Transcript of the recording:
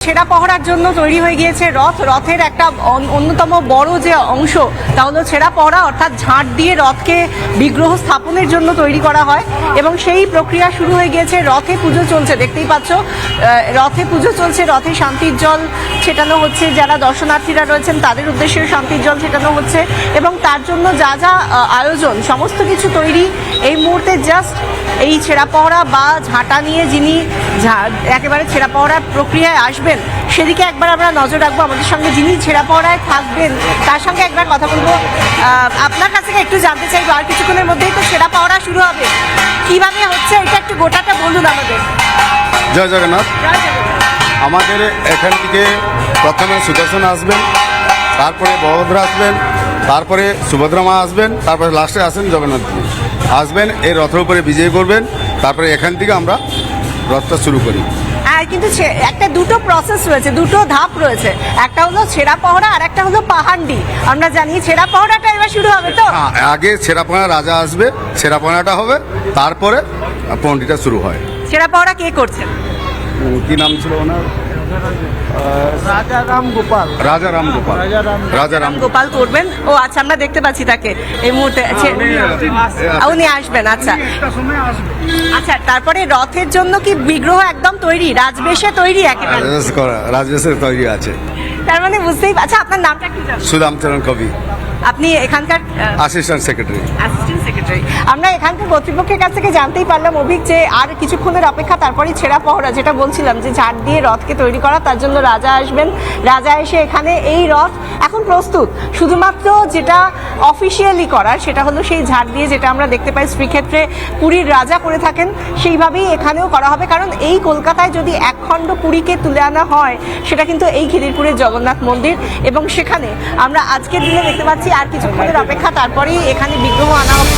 ছেঁড়া পহড়ার জন্য তৈরি হয়ে গিয়েছে রথের একটা অন্যতম বড় যে অংশ তা হলো ছেঁড়া পহড়া, অর্থাৎ ঝাঁট দিয়ে রথকে বিগ্রহ স্থাপনের জন্য তৈরি করা হয় এবং সেই প্রক্রিয়া শুরু হয়ে গিয়েছে। রথে পুজো চলছে, দেখতেই পাচ্ছ রথে পুজো চলছে, রথে শান্তির জল ছেটানো হচ্ছে, যারা দর্শনার্থীরা রয়েছেন তাদের উদ্দেশ্যে শান্তির জল ছেটানো হচ্ছে এবং তার জন্য যা যা আয়োজন সমস্ত কিছু তৈরি এই মুহূর্তে জাস্ট এই ছেঁড়া পহড়া বা ঝাঁটা নিয়ে যিনি একেবারে ছেঁড়া পহড়ার প্রক্রিয়ায় আসবেন সেদিকে একবার আমরা নজর রাখবো। আমাদের সঙ্গে যিনি ছেঁড়া পহড়ায় থাকবেন তার সঙ্গে একবার কথা বলবো। আপনার কাছ থেকে একটু জানতে চাইবো, আর কিছুক্ষণের মধ্যেই তো ছেঁড়া পহড়া শুরু হবে, কিভাবে হচ্ছে এটা একটু গোটাটা বলুন আমাদের। জয় জগন্নাথ। আমাদের এখান থেকে প্রথমে সুদর্শন আসবেন, তারপরে বলভদ্র আসবেন, তারপরে সুভদ্রা মা আসবেন, তারপরে লাস্টে আসেন জগন্নাথ আসবেন। এই রথের উপরে বিজয় করবেন, তারপরে এখান থেকে আমরা রথটা শুরু করি। কিন্তু একটা দুটো প্রসেস রয়েছে, দুটো ধাপ রয়েছে, একটা হলো ছেঁড়া পহড়া আর একটা হলো পাহান্ডি। আমরা জানি ছেঁড়া পহড়াটা এবার শুরু হবে তো আগে ছেঁড়া পহড়া রাজা আসবে, ছেঁড়া পহড়াটা হবে, তারপরে পন্ডিটা শুরু হয়। ছেঁড়া পহড়া কে করছেন? কি নাম ছিল ওনার? রাজা রাম গোপাল করবেন। ও আচ্ছা, আমরা দেখতে পাচ্ছি তাকে এই মুহূর্তে, উনি আসবেন। আচ্ছা আচ্ছা, তারপরে রথের জন্য কি বিগ্রহ একদম তৈরি, রাজবেশে তৈরি একেবারে? রাজবেশের তৈরি আছে। তার মানে বুঝতেই। আচ্ছা, আপনার নামটা কি? সুদামচরণ কবি। আপনি এখানকার অ্যাসিস্ট্যান্ট সেক্রেটারি। আমরা এখানকার কর্তৃপক্ষের কাছ থেকে জানতেই পারলাম অভিক যে আর কিছুক্ষণের অপেক্ষা, তারপরে ছেঁড়া পহড়া, যেটা বলছিলাম যে ঝাড় দিয়ে রথকে তৈরি করা, তার জন্য রাজা আসবেন। রাজা এসে এখানে এই রথ এখন প্রস্তুত, শুধুমাত্র যেটা অফিসিয়ালি করার সেটা হলো সেই ঝাড় দিয়ে, যেটা আমরা দেখতে পাই শ্রীক্ষেত্রে পুরীর রাজা করে থাকেন, সেইভাবেই এখানেও করা হবে। কারণ এই কলকাতায় যদি একখণ্ড পুরীকে তুলে আনা হয় সেটা কিন্তু এই খিদিরপুরের জগন্নাথ মন্দির, এবং সেখানে আমরা আজকের দিনে দেখতে পাচ্ছি আর কিছুক্ষণের অপেক্ষা, তারপরেই এখানে বিগ্রহ আনা হবে।